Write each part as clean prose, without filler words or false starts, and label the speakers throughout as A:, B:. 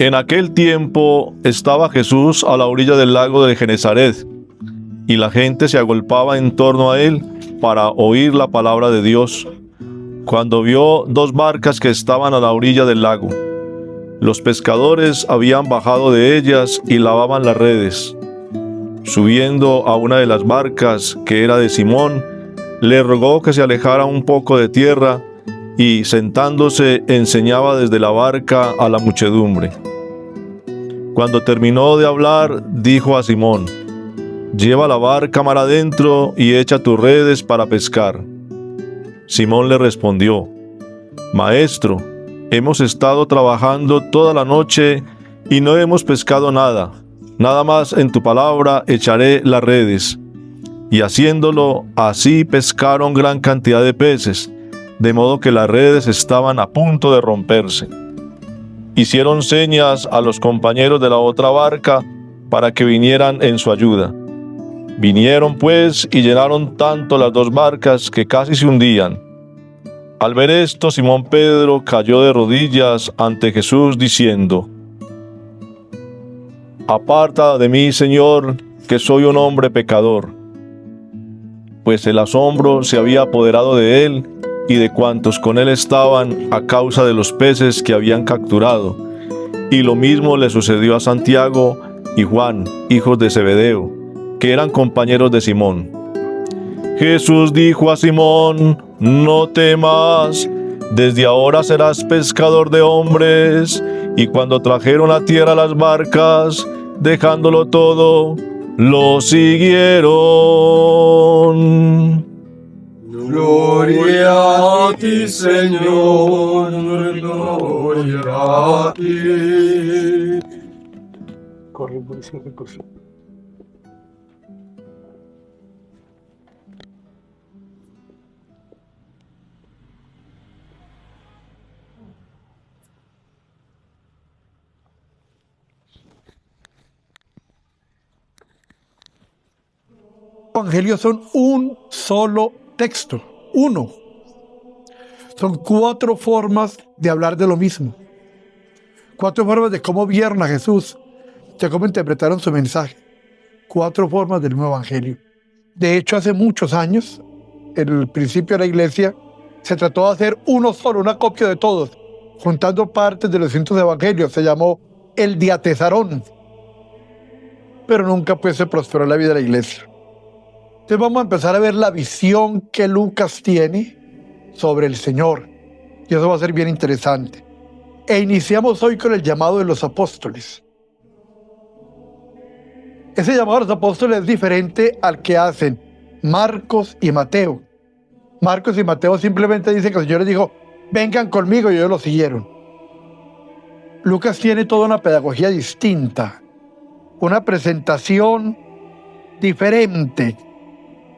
A: En aquel tiempo estaba Jesús a la orilla del lago de Genesaret, y la gente se agolpaba en torno a él para oír la palabra de Dios. Cuando vio dos barcas que estaban a la orilla del lago, los pescadores habían bajado de ellas y lavaban las redes. Subiendo a una de las barcas, que era de Simón, le rogó que se alejara un poco de tierra, y sentándose enseñaba desde la barca a la muchedumbre. Cuando terminó de hablar, dijo a Simón: «Lleva la barca mar adentro y echa tus redes para pescar». Simón le respondió: «Maestro, hemos estado trabajando toda la noche y no hemos pescado nada. Nada más en tu palabra echaré las redes». Y haciéndolo, así pescaron gran cantidad de peces, de modo que las redes estaban a punto de romperse. Hicieron señas a los compañeros de la otra barca para que vinieran en su ayuda. Vinieron pues y llenaron tanto las dos barcas que casi se hundían. Al ver esto, Simón Pedro cayó de rodillas ante Jesús diciendo: «Aparta de mí, Señor, que soy un hombre pecador». Pues el asombro se había apoderado de él y de cuantos con él estaban a causa de los peces que habían capturado. Y lo mismo le sucedió a Santiago y Juan, hijos de Zebedeo, que eran compañeros de Simón. Jesús dijo a Simón: «No temas, desde ahora serás pescador de hombres». Y cuando trajeron a tierra las barcas, dejándolo todo, lo siguieron.
B: Gloria a ti, Señor, gloria a ti.
C: Los evangelios son un solo texto, uno. Son 4 formas de hablar de lo mismo. 4 formas de cómo vieron a Jesús, de cómo interpretaron su mensaje. 4 formas del nuevo evangelio. De hecho, hace muchos años, en el principio de la iglesia, se trató de hacer uno solo, una copia de todos, juntando partes de los distintos evangelios. Se llamó el Diatezarón. Pero nunca pues se prosperó en la vida de la iglesia. Entonces vamos a empezar a ver la visión que Lucas tiene sobre el Señor. Y eso va a ser bien interesante. E iniciamos hoy con el llamado de los apóstoles. Ese llamado de los apóstoles es diferente al que hacen Marcos y Mateo. Marcos y Mateo simplemente dicen que el Señor les dijo: «Vengan conmigo», y ellos lo siguieron. Lucas tiene toda una pedagogía distinta, una presentación diferente.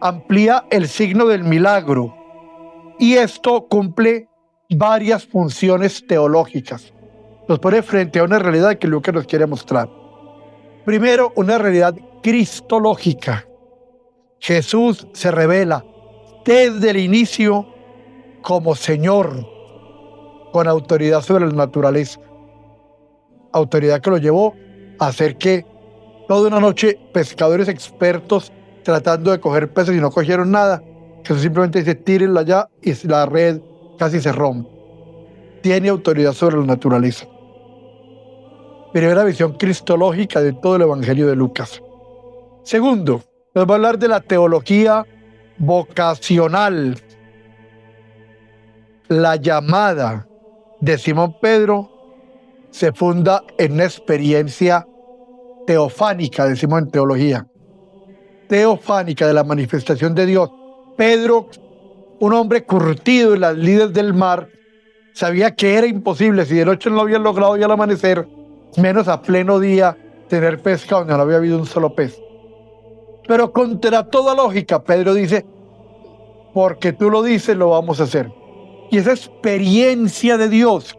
C: Amplía el signo del milagro, y esto cumple varias funciones teológicas. Nos pone frente a una realidad que Lucas nos quiere mostrar. Primero, una realidad cristológica. Jesús se revela desde el inicio como Señor, con autoridad sobre la naturaleza. Autoridad que lo llevó a hacer que toda una noche pescadores expertos tratando de coger peces y no cogieron nada, Jesús simplemente dice: «Tírenla allá», y la red casi se rompe. Tiene autoridad sobre la naturaleza. Primera visión cristológica de todo el evangelio de Lucas. Segundo, nos va a hablar de la teología vocacional. La llamada de Simón Pedro se funda en una experiencia teofánica, decimos en teología. Teofánica, de la manifestación de Dios. Pedro, un hombre curtido en las lides del mar, sabía que era imposible, si de noche no lo habían logrado ya al amanecer, menos a pleno día, tener pesca donde no había habido un solo pez. Pero contra toda lógica, Pedro dice: «Porque tú lo dices, lo vamos a hacer». Y esa experiencia de Dios,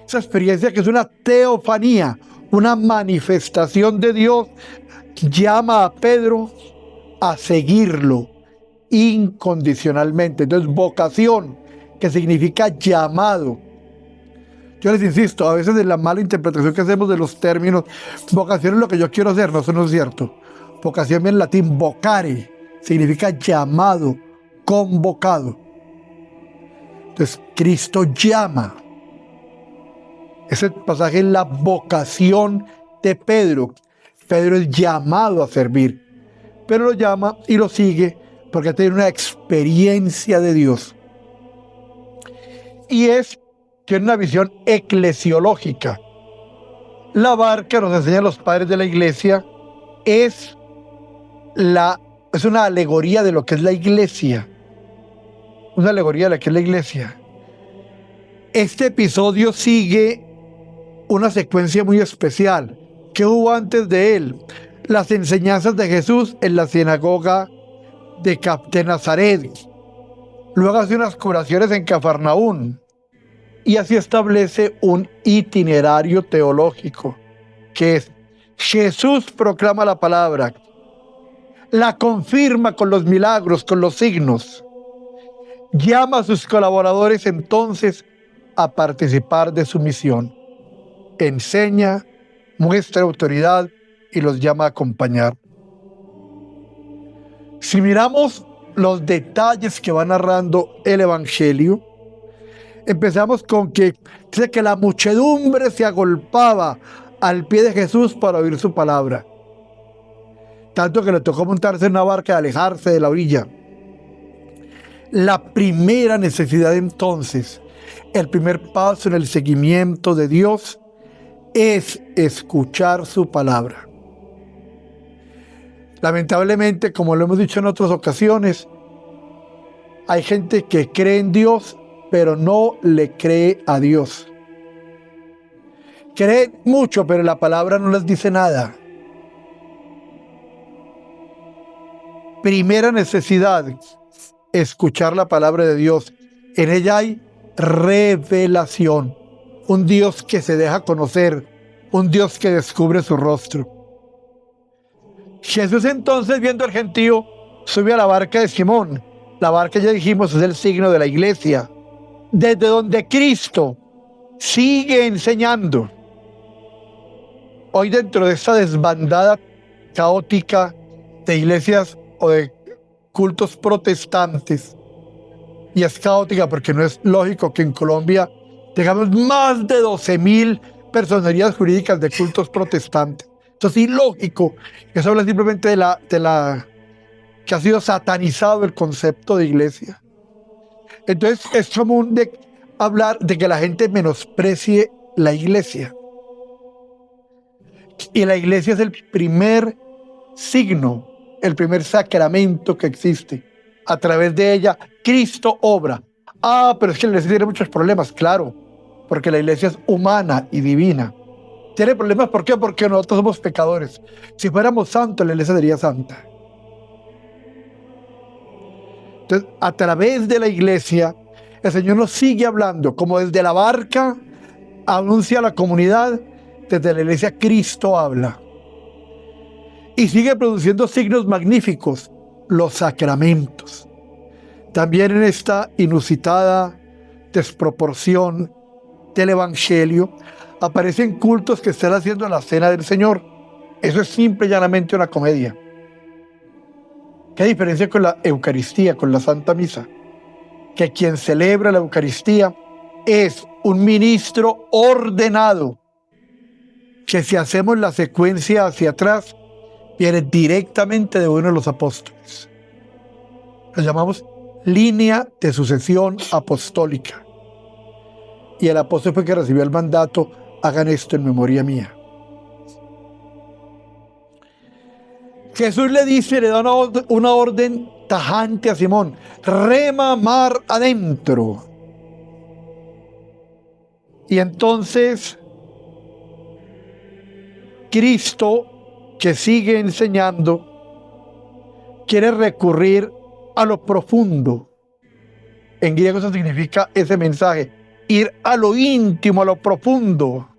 C: esa experiencia que es una teofanía, una manifestación de Dios, llama a Pedro a seguirlo incondicionalmente. Entonces, vocación, que significa llamado. Yo les insisto, a veces de la mala interpretación que hacemos de los términos, vocación es lo que yo quiero hacer, no, eso no es cierto. Vocación viene en latín vocare, significa llamado, convocado. Entonces, Cristo llama. Ese pasaje es la vocación de Pedro. Pedro es llamado a servir, pero lo llama y lo sigue porque tiene una experiencia de Dios. Y tiene una visión eclesiológica. La barca, nos enseñan los padres de la iglesia, es una alegoría de lo que es la iglesia. Una alegoría de lo que es la iglesia. Este episodio sigue una secuencia muy especial. ¿Qué hubo antes de él? Las enseñanzas de Jesús en la sinagoga de Nazaret. Luego hace unas curaciones en Cafarnaún. Y así establece un itinerario teológico, que es: Jesús proclama la palabra, la confirma con los milagros, con los signos, llama a sus colaboradores entonces a participar de su misión, enseña, muestra autoridad y los llama a acompañar. Si miramos los detalles que va narrando el Evangelio, empezamos con que dice que la muchedumbre se agolpaba al pie de Jesús para oír su palabra. Tanto que le tocó montarse en una barca y alejarse de la orilla. La primera necesidad entonces, el primer paso en el seguimiento de Dios, es escuchar su palabra. Lamentablemente, como lo hemos dicho en otras ocasiones, hay gente que cree en Dios, pero no le cree a Dios. Creen mucho, pero la palabra no les dice nada. Primera necesidad, escuchar la palabra de Dios. En ella hay revelación. Un Dios que se deja conocer, un Dios que descubre su rostro. Jesús entonces, viendo al gentío, sube a la barca de Simón. La barca, ya dijimos, es el signo de la iglesia, desde donde Cristo sigue enseñando. Hoy, dentro de esta desbandada caótica de iglesias o de cultos protestantes, y es caótica porque no es lógico que en Colombia tengamos más de 12,000 personerías jurídicas de cultos protestantes. Eso es ilógico. Eso habla simplemente de la que ha sido satanizado el concepto de iglesia. Entonces es común hablar de que la gente menosprecie la iglesia. Y la iglesia es el primer signo, el primer sacramento que existe. A través de ella, Cristo obra. Pero es que la iglesia tiene muchos problemas, claro, porque la iglesia es humana y divina. Tiene problemas, ¿por qué? Porque nosotros somos pecadores. Si fuéramos santos, la iglesia sería santa. Entonces, a través de la iglesia, el Señor nos sigue hablando, como desde la barca anuncia a la comunidad, desde la iglesia Cristo habla. Y sigue produciendo signos magníficos, los sacramentos. También en esta inusitada desproporción del Evangelio, aparecen cultos que están haciendo la cena del Señor. Eso es simple y llanamente una comedia. ¿Qué diferencia con la Eucaristía, con la Santa Misa? Que quien celebra la Eucaristía es un ministro ordenado, que si hacemos la secuencia hacia atrás, viene directamente de uno de los apóstoles. Lo llamamos línea de sucesión apostólica. Y el apóstol fue que recibió el mandato: hagan esto en memoria mía. Jesús le dice, le da una orden tajante a Simón: rema mar adentro. Y entonces Cristo, que sigue enseñando, quiere recurrir a lo profundo. En griego eso significa ese mensaje: ir a lo íntimo, a lo profundo.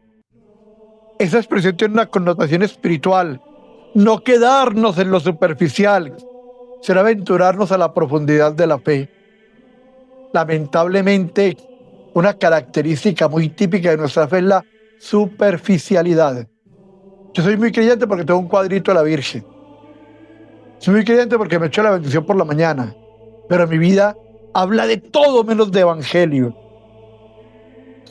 C: Esa expresión tiene una connotación espiritual. No quedarnos en lo superficial, sino aventurarnos a la profundidad de la fe. Lamentablemente, una característica muy típica de nuestra fe es la superficialidad. Yo soy muy creyente porque tengo un cuadrito de la Virgen. Soy muy creyente porque me echo la bendición por la mañana. Pero mi vida habla de todo menos de evangelio.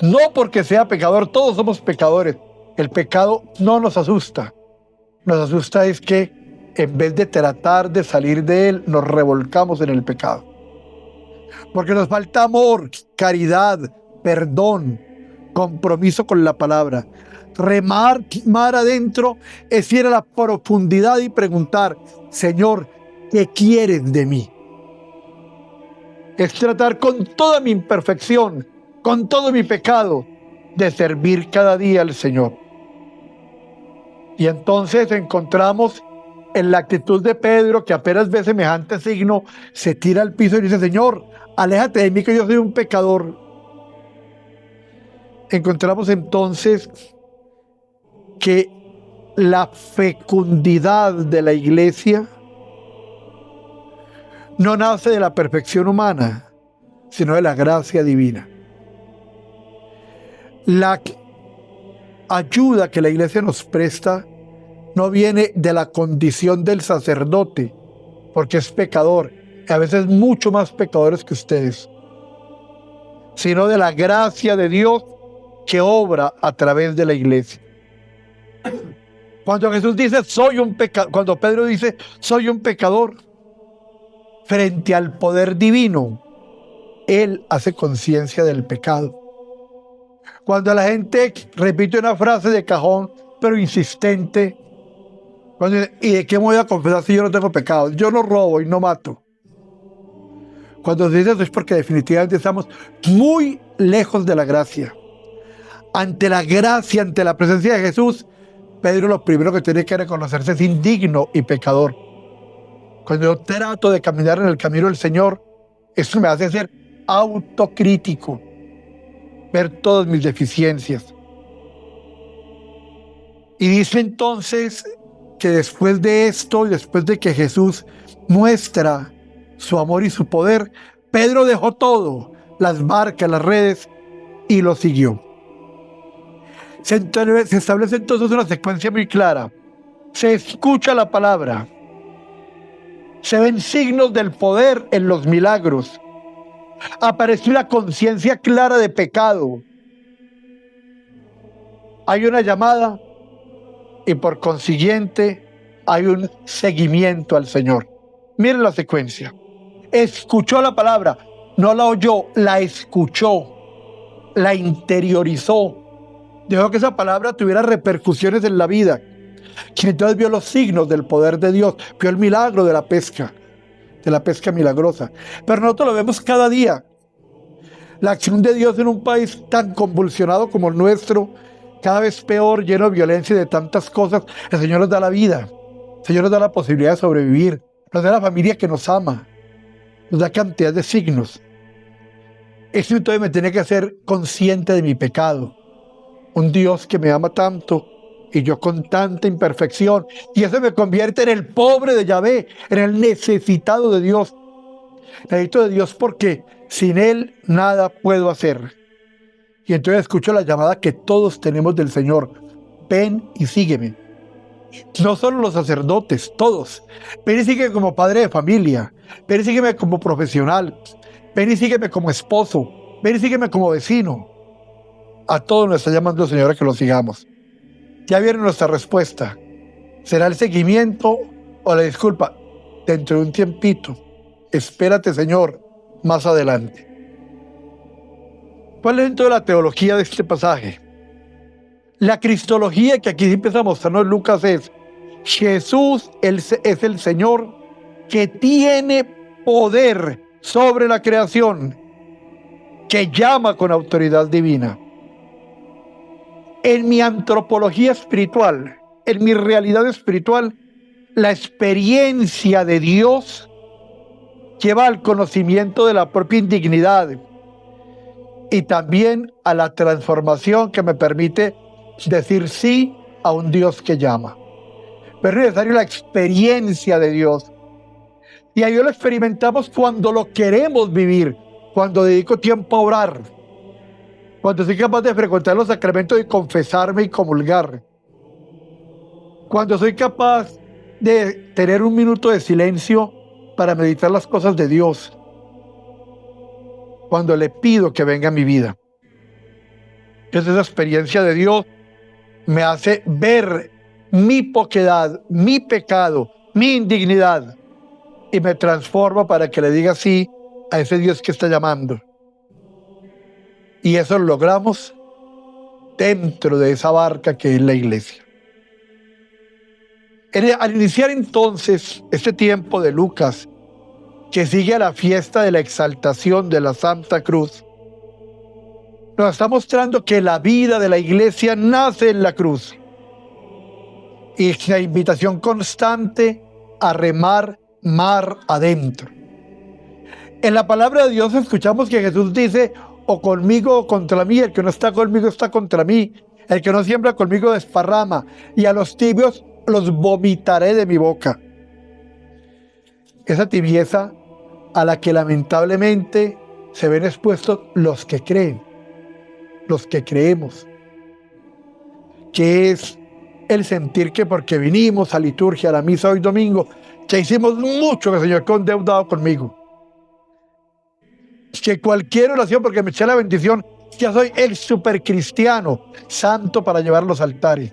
C: No porque sea pecador, todos somos pecadores. El pecado no nos asusta. Nos asusta es que en vez de tratar de salir de él, nos revolcamos en el pecado. Porque nos falta amor, caridad, perdón, compromiso con la palabra. Remar mar adentro es ir a la profundidad y preguntar, Señor, ¿qué quieres de mí? Es tratar con toda mi imperfección, con todo mi pecado, de servir cada día al Señor. Y entonces encontramos en la actitud de Pedro, que apenas ve semejante signo, se tira al piso y dice, Señor, aléjate de mí que yo soy un pecador. Encontramos entonces que la fecundidad de la iglesia no nace de la perfección humana, sino de la gracia divina. La ayuda que la iglesia nos presta no viene de la condición del sacerdote, porque es pecador, y a veces mucho más pecadores que ustedes, sino de la gracia de Dios que obra a través de la iglesia. Cuando Jesús dice, cuando Pedro dice, soy un pecador, frente al poder divino, él hace conciencia del pecado. Cuando la gente repite una frase de cajón, pero insistente, ¿y de qué me voy a confesar si yo no tengo pecado? Yo no robo y no mato. Cuando se dice eso es porque definitivamente estamos muy lejos de la gracia. Ante la gracia, ante la presencia de Jesús, Pedro lo primero que tiene que reconocerse es indigno y pecador. Cuando yo trato de caminar en el camino del Señor, eso me hace ser autocrítico, ver todas mis deficiencias. Y dice entonces que después de esto, y después de que Jesús muestra su amor y su poder, Pedro dejó todo, las barcas, las redes, y lo siguió. Se establece entonces una secuencia muy clara. Se escucha la palabra. Se ven signos del poder en los milagros. Apareció una conciencia clara de pecado. Hay una llamada y por consiguiente hay un seguimiento al Señor. Miren la secuencia. Escuchó la palabra, no la oyó, la escuchó, la interiorizó. Dejó que esa palabra tuviera repercusiones en la vida. Quien entonces vio los signos del poder de Dios, vio el milagro de la pesca milagrosa. Pero nosotros lo vemos cada día. La acción de Dios en un país tan convulsionado como el nuestro, cada vez peor, lleno de violencia y de tantas cosas, el Señor nos da la vida. El Señor nos da la posibilidad de sobrevivir. Nos da la familia que nos ama. Nos da cantidad de signos. Eso entonces me tiene que hacer consciente de mi pecado. Un Dios que me ama tanto y yo con tanta imperfección. Y eso me convierte en el pobre de Yahvé, en el necesitado de Dios. Necesito de Dios porque sin Él nada puedo hacer. Y entonces escucho la llamada que todos tenemos del Señor. Ven y sígueme. No solo los sacerdotes, todos. Ven y sígueme como padre de familia. Ven y sígueme como profesional. Ven y sígueme como esposo. Ven y sígueme como vecino. A todos nos está llamando el Señor a que lo sigamos. Ya viene nuestra respuesta. ¿Será el seguimiento o la disculpa? Dentro de un tiempito. Espérate, Señor, más adelante. ¿Cuál es entonces la teología de este pasaje? La cristología que aquí empieza a mostrarnos Lucas es: Jesús es el Señor que tiene poder sobre la creación, que llama con autoridad divina. En mi antropología espiritual, en mi realidad espiritual, la experiencia de Dios lleva al conocimiento de la propia indignidad y también a la transformación que me permite decir sí a un Dios que llama. Pero es necesaria la experiencia de Dios. Y ahí lo experimentamos cuando lo queremos vivir, cuando dedico tiempo a orar, cuando soy capaz de frecuentar los sacramentos y confesarme y comulgar, cuando soy capaz de tener un minuto de silencio para meditar las cosas de Dios, cuando le pido que venga a mi vida. Entonces esa experiencia de Dios me hace ver mi poquedad, mi pecado, mi indignidad, y me transforma para que le diga sí a ese Dios que está llamando. Y eso lo logramos dentro de esa barca que es la iglesia. Al iniciar entonces este tiempo de Lucas, que sigue a la fiesta de la exaltación de la Santa Cruz, nos está mostrando que la vida de la iglesia nace en la cruz. Y es la invitación constante a remar mar adentro. En la palabra de Dios escuchamos que Jesús dice: o conmigo o contra mí, el que no está conmigo está contra mí, el que no siembra conmigo desparrama, y a los tibios los vomitaré de mi boca. Esa tibieza a la que lamentablemente se ven expuestos los que creen, los que creemos, que es el sentir que porque vinimos a liturgia, a la misa hoy domingo, ya hicimos mucho, que el Señor quedó endeudado conmigo. Que cualquier oración, porque me eché la bendición, ya soy el supercristiano, santo para llevar los altares.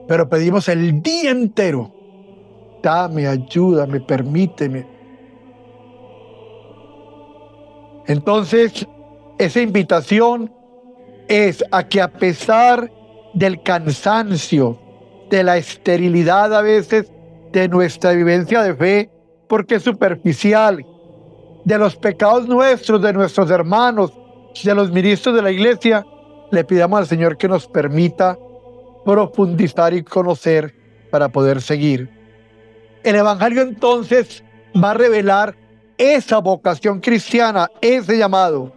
C: Pero pedimos el día entero: dame, ayúdame, permíteme. Entonces, esa invitación es a que, a pesar del cansancio, de la esterilidad a veces de nuestra vivencia de fe, porque es superficial, de los pecados nuestros, de nuestros hermanos, de los ministros de la iglesia, le pidamos al Señor que nos permita profundizar y conocer para poder seguir. El Evangelio entonces va a revelar esa vocación cristiana, ese llamado,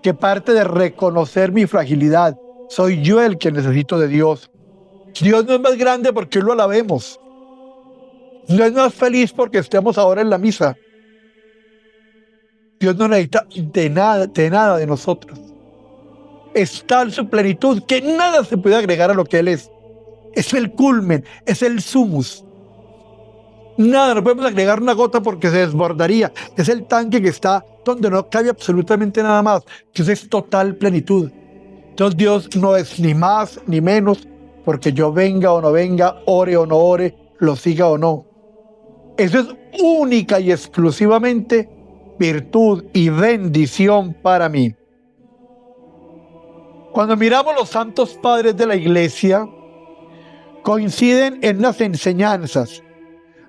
C: que parte de reconocer mi fragilidad. Soy yo el que necesito de Dios. Dios no es más grande porque lo alabemos. No es más feliz porque estemos ahora en la misa. Dios no necesita de nada de nosotros. Está en su plenitud, que nada se puede agregar a lo que Él es. Es el culmen, es el sumus. Nada, no podemos agregar una gota porque se desbordaría. Es el tanque que está donde no cabe absolutamente nada más. Dios es total plenitud. Entonces Dios no es ni más ni menos porque yo venga o no venga, ore o no ore, lo siga o no. Eso es única y exclusivamente virtud y bendición para mí. Cuando miramos los santos padres de la iglesia, coinciden en las enseñanzas.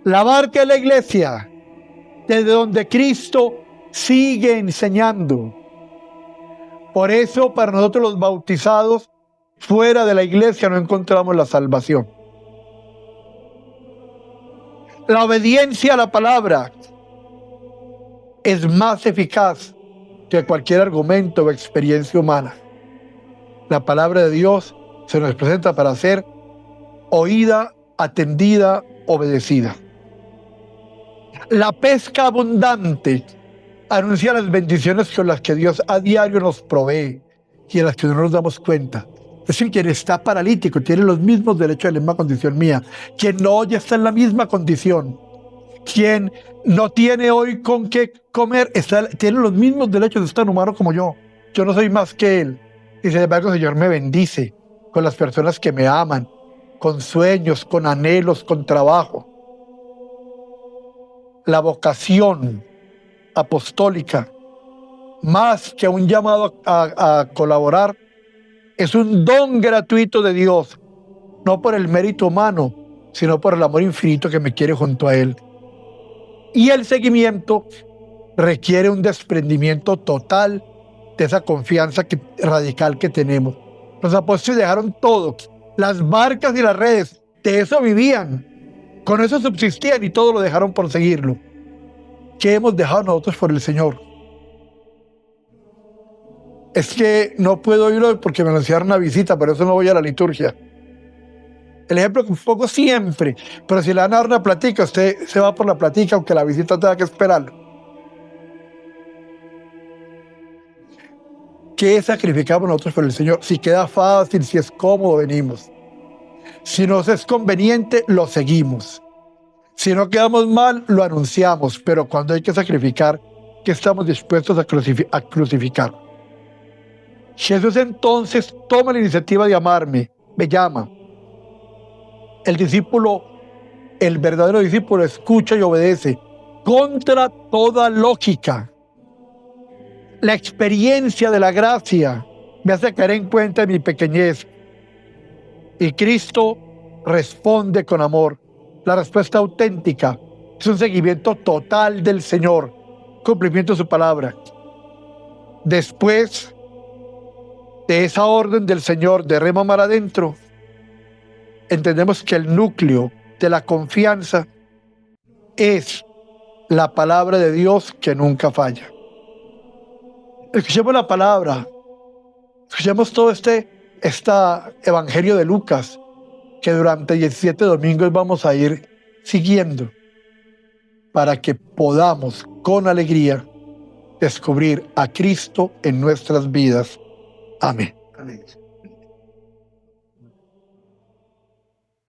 C: La barca de la iglesia, desde donde Cristo sigue enseñando. Por eso, para nosotros los bautizados, fuera de la iglesia no encontramos la salvación. La obediencia a la palabra es más eficaz que cualquier argumento o experiencia humana. La palabra de Dios se nos presenta para ser oída, atendida, obedecida. La pesca abundante anuncia las bendiciones con las que Dios a diario nos provee y en las que no nos damos cuenta. Es decir, quien está paralítico tiene los mismos derechos de la misma condición mía. Quien no oye está en la misma condición. Quien no tiene hoy con qué comer tiene los mismos derechos, es tan humano como yo. Yo no soy más que Él. Y sin embargo, el Señor me bendice con las personas que me aman, con sueños, con anhelos, con trabajo. La vocación apostólica, más que un llamado a colaborar, es un don gratuito de Dios, no por el mérito humano, sino por el amor infinito que me quiere junto a Él. Y el seguimiento requiere un desprendimiento total de esa confianza radical que tenemos. Los apóstoles dejaron todo, las barcas y las redes, de eso vivían, con eso subsistían y todo lo dejaron por seguirlo. ¿Qué hemos dejado nosotros por el Señor? Es que no puedo ir hoy porque me anunciaron una visita, por eso no voy a la liturgia. El ejemplo que pongo siempre, pero si le van a dar una platica, usted se va por la platica aunque la visita tenga que esperarlo. ¿Qué sacrificamos nosotros por el Señor? Si queda fácil, si es cómodo, venimos. Si nos es conveniente, lo seguimos. Si no quedamos mal, lo anunciamos. Pero cuando hay que sacrificar, ¿qué estamos dispuestos a crucificar? Jesús entonces toma la iniciativa de amarme, me llama. El discípulo, el verdadero discípulo, escucha y obedece contra toda lógica. La experiencia de la gracia me hace caer en cuenta de mi pequeñez. Y Cristo responde con amor. La respuesta auténtica es un seguimiento total del Señor, cumplimiento de su palabra. Después de esa orden del Señor de rema mar adentro, entendemos que el núcleo de la confianza es la palabra de Dios que nunca falla. Escuchemos la palabra, escuchemos todo este evangelio de Lucas, que durante 17 domingos vamos a ir siguiendo para que podamos con alegría descubrir a Cristo en nuestras vidas. Amén. Amén.